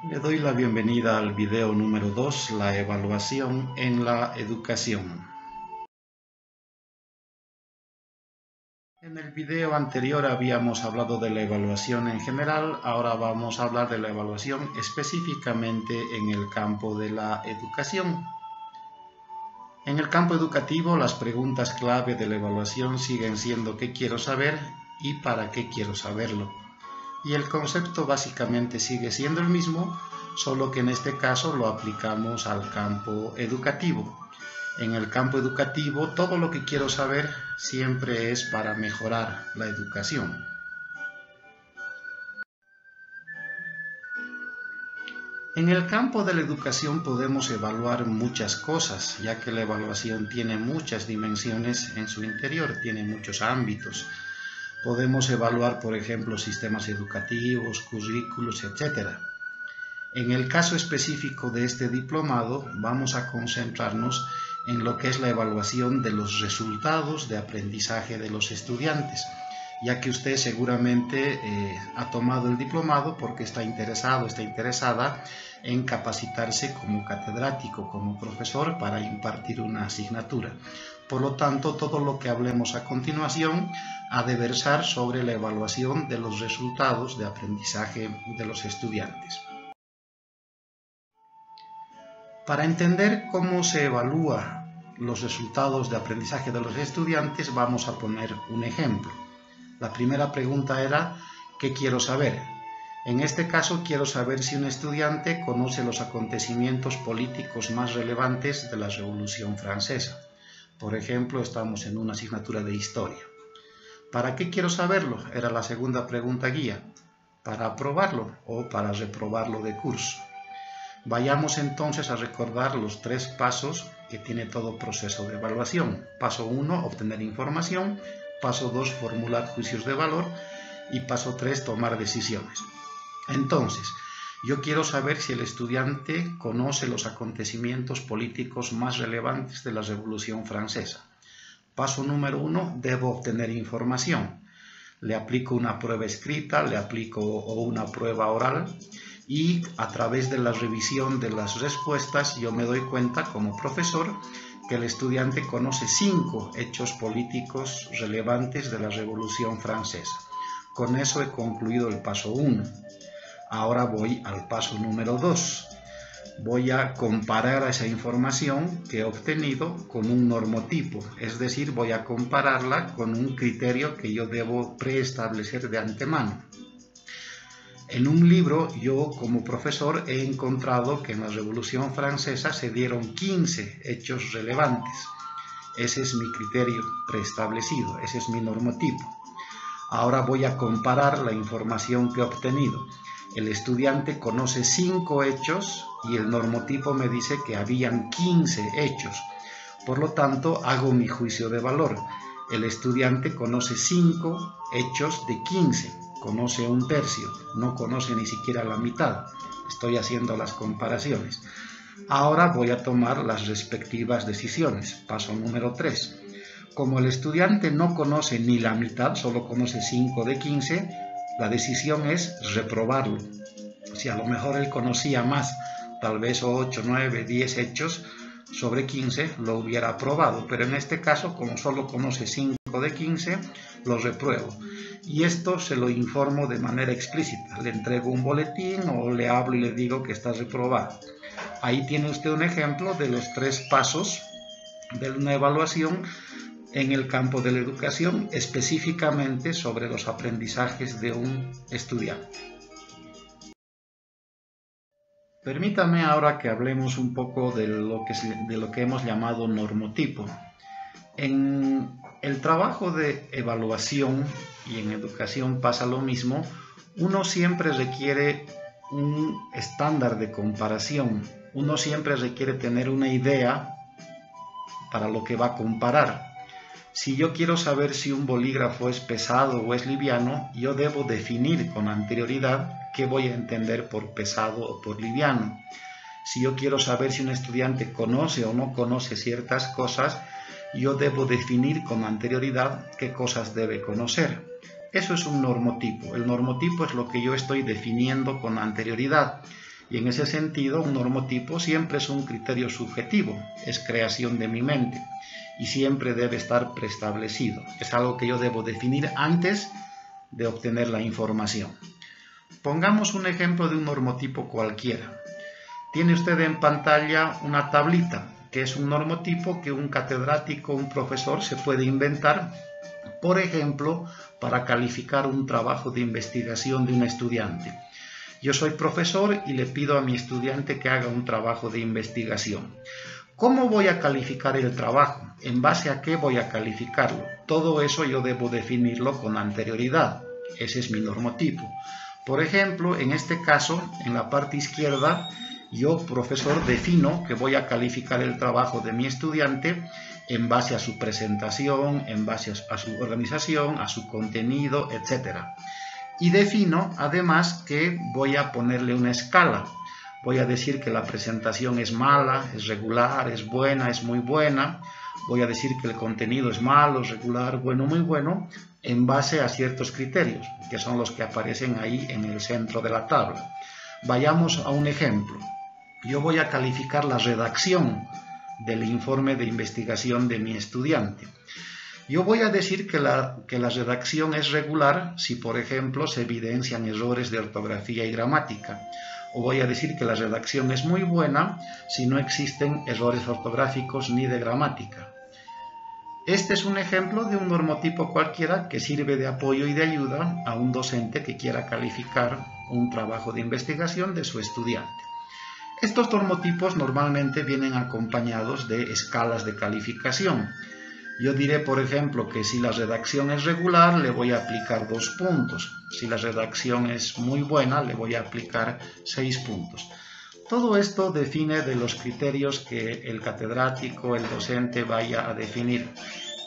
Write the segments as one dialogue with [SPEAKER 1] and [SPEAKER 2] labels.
[SPEAKER 1] Le doy la bienvenida al video número 2, la evaluación en la educación. En el video anterior habíamos hablado de la evaluación en general, ahora vamos a hablar de la evaluación específicamente en el campo de la educación. En el campo educativo, las preguntas clave de la evaluación siguen siendo ¿qué quiero saber? Y ¿para qué quiero saberlo? Y el concepto básicamente sigue siendo el mismo, solo que en este caso lo aplicamos al campo educativo. En el campo educativo, todo lo que quiero saber siempre es para mejorar la educación. En el campo de la educación podemos evaluar muchas cosas, ya que la evaluación tiene muchas dimensiones en su interior, tiene muchos ámbitos. Podemos evaluar, por ejemplo, sistemas educativos, currículos, etc. En el caso específico de este diplomado, vamos a concentrarnos en lo que es la evaluación de los resultados de aprendizaje de los estudiantes, ya que usted seguramente ha tomado el diplomado porque está interesado, está interesada en capacitarse como catedrático, como profesor para impartir una asignatura. Por lo tanto, todo lo que hablemos a continuación ha de versar sobre la evaluación de los resultados de aprendizaje de los estudiantes. Para entender cómo se evalúa los resultados de aprendizaje de los estudiantes, vamos a poner un ejemplo. La primera pregunta era, ¿qué quiero saber? En este caso, quiero saber si un estudiante conoce los acontecimientos políticos más relevantes de la Revolución Francesa. Por ejemplo, estamos en una asignatura de historia. ¿Para qué quiero saberlo? Era la segunda pregunta guía. ¿Para aprobarlo o para reprobarlo de curso? Vayamos entonces a recordar los 3 pasos que tiene todo proceso de evaluación. Paso 1, obtener información. Paso 2, formular juicios de valor. Y paso 3, tomar decisiones. Entonces, yo quiero saber si el estudiante conoce los acontecimientos políticos más relevantes de la Revolución Francesa. Paso número 1, debo obtener información. Le aplico una prueba escrita, le aplico una prueba oral y a través de la revisión de las respuestas yo me doy cuenta como profesor que el estudiante conoce 5 hechos políticos relevantes de la Revolución Francesa. Con eso he concluido el paso 1. Ahora voy al paso número 2. Voy a comparar esa información que he obtenido con un normotipo, es decir, voy a compararla con un criterio que yo debo preestablecer de antemano. En un libro, yo como profesor he encontrado que en la Revolución Francesa se dieron 15 hechos relevantes. Ese es mi criterio preestablecido, ese es mi normotipo. Ahora voy a comparar la información que he obtenido. El estudiante conoce 5 hechos y el normotipo me dice que habían 15 hechos. Por lo tanto, hago mi juicio de valor. El estudiante conoce 5 hechos de 15, conoce un tercio, no conoce ni siquiera la mitad. Estoy haciendo las comparaciones. Ahora voy a tomar las respectivas decisiones. Paso número 3. Como el estudiante no conoce ni la mitad, solo conoce 5 de 15, la decisión es reprobarlo. Si a lo mejor él conocía más, tal vez 8, 9, 10 hechos sobre 15, lo hubiera aprobado. Pero en este caso, como solo conoce 5 de 15, lo repruebo. Y esto se lo informo de manera explícita. Le entrego un boletín o le hablo y le digo que está reprobado. Ahí tiene usted un ejemplo de los 3 pasos de una evaluación en el campo de la educación, específicamente sobre los aprendizajes de un estudiante. Permítame ahora que hablemos un poco de lo que hemos llamado normotipo. En el trabajo de evaluación y en educación pasa lo mismo. Uno siempre requiere un estándar de comparación. Uno siempre requiere tener una idea para lo que va a comparar. Si yo quiero saber si un bolígrafo es pesado o es liviano, yo debo definir con anterioridad qué voy a entender por pesado o por liviano. Si yo quiero saber si un estudiante conoce o no conoce ciertas cosas, yo debo definir con anterioridad qué cosas debe conocer. Eso es un normotipo. El normotipo es lo que yo estoy definiendo con anterioridad. Y en ese sentido, un normotipo siempre es un criterio subjetivo, es creación de mi mente y siempre debe estar preestablecido. Es algo que yo debo definir antes de obtener la información. Pongamos un ejemplo de un normotipo cualquiera. Tiene usted en pantalla una tablita, que es un normotipo que un catedrático, un profesor se puede inventar, por ejemplo, para calificar un trabajo de investigación de un estudiante. Yo soy profesor y le pido a mi estudiante que haga un trabajo de investigación. ¿Cómo voy a calificar el trabajo? ¿En base a qué voy a calificarlo? Todo eso yo debo definirlo con anterioridad. Ese es mi normotipo. Por ejemplo, en este caso, en la parte izquierda, yo, profesor, defino que voy a calificar el trabajo de mi estudiante en base a su presentación, en base a su organización, a su contenido, etc. Y defino, además, que voy a ponerle una escala. Voy a decir que la presentación es mala, es regular, es buena, es muy buena. Voy a decir que el contenido es malo, regular, bueno, muy bueno, en base a ciertos criterios, que son los que aparecen ahí en el centro de la tabla. Vayamos a un ejemplo. Yo voy a calificar la redacción del informe de investigación de mi estudiante. Yo voy a decir que la redacción es regular si, por ejemplo, se evidencian errores de ortografía y gramática. O voy a decir que la redacción es muy buena si no existen errores ortográficos ni de gramática. Este es un ejemplo de un normotipo cualquiera que sirve de apoyo y de ayuda a un docente que quiera calificar un trabajo de investigación de su estudiante. Estos normotipos normalmente vienen acompañados de escalas de calificación. Yo diré, por ejemplo, que si la redacción es regular, le voy a aplicar 2 puntos. Si la redacción es muy buena, le voy a aplicar 6 puntos. Todo esto define de los criterios que el catedrático, el docente vaya a definir.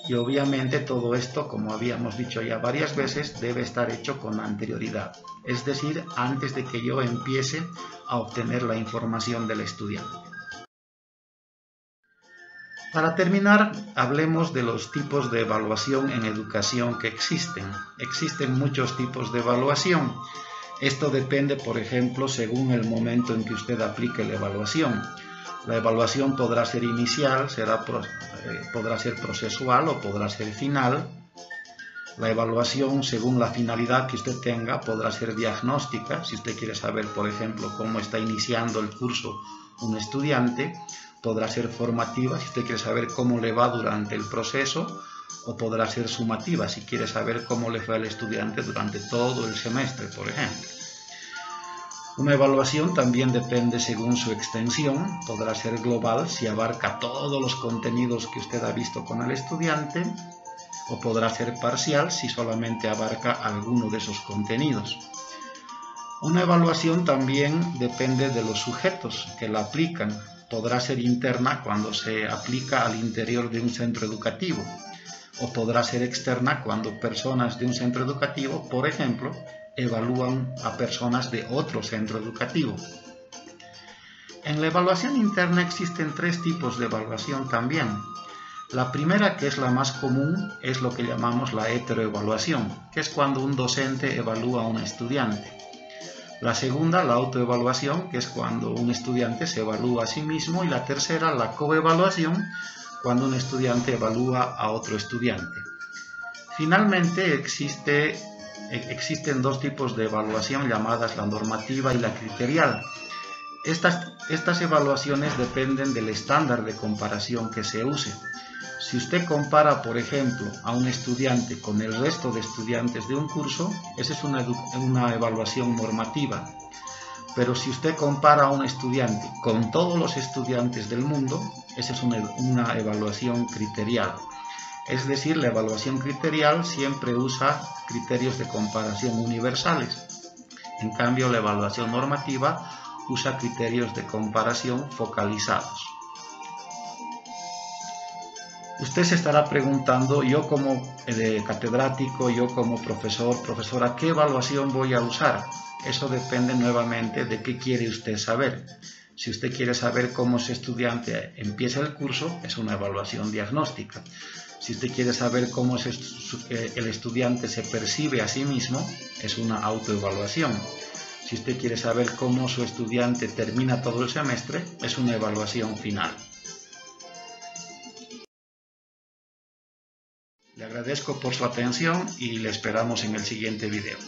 [SPEAKER 1] Y obviamente todo esto, como habíamos dicho ya varias veces, debe estar hecho con anterioridad. Es decir, antes de que yo empiece a obtener la información del estudiante. Para terminar, hablemos de los tipos de evaluación en educación que existen. Existen muchos tipos de evaluación. Esto depende, por ejemplo, según el momento en que usted aplique la evaluación. La evaluación podrá ser inicial, podrá ser procesual o podrá ser final. La evaluación, según la finalidad que usted tenga, podrá ser diagnóstica. Si usted quiere saber, por ejemplo, cómo está iniciando el curso un estudiante, podrá ser formativa, si usted quiere saber cómo le va durante el proceso, o podrá ser sumativa, si quiere saber cómo le fue al estudiante durante todo el semestre, por ejemplo. Una evaluación también depende según su extensión, podrá ser global si abarca todos los contenidos que usted ha visto con el estudiante, o podrá ser parcial si solamente abarca alguno de esos contenidos. Una evaluación también depende de los sujetos que la aplican. Podrá ser interna cuando se aplica al interior de un centro educativo, o podrá ser externa cuando personas de un centro educativo, por ejemplo, evalúan a personas de otro centro educativo. En la evaluación interna existen 3 tipos de evaluación también. La primera, que es la más común, es lo que llamamos la heteroevaluación, que es cuando un docente evalúa a un estudiante. La segunda, la autoevaluación, que es cuando un estudiante se evalúa a sí mismo. Y la tercera, la coevaluación, cuando un estudiante evalúa a otro estudiante. Finalmente, existen 2 tipos de evaluación llamadas la normativa y la criterial. Estas evaluaciones dependen del estándar de comparación que se use. Si usted compara, por ejemplo, a un estudiante con el resto de estudiantes de un curso, esa es una evaluación normativa. Pero si usted compara a un estudiante con todos los estudiantes del mundo, esa es una evaluación criterial. Es decir, la evaluación criterial siempre usa criterios de comparación universales. En cambio, la evaluación normativa usa criterios de comparación focalizados. Usted se estará preguntando, yo como catedrático, yo como profesor, profesora, ¿qué evaluación voy a usar? Eso depende nuevamente de qué quiere usted saber. Si usted quiere saber cómo ese estudiante empieza el curso, es una evaluación diagnóstica. Si usted quiere saber cómo el estudiante se percibe a sí mismo, es una autoevaluación. Si usted quiere saber cómo su estudiante termina todo el semestre, es una evaluación final. Le agradezco por su atención y le esperamos en el siguiente video.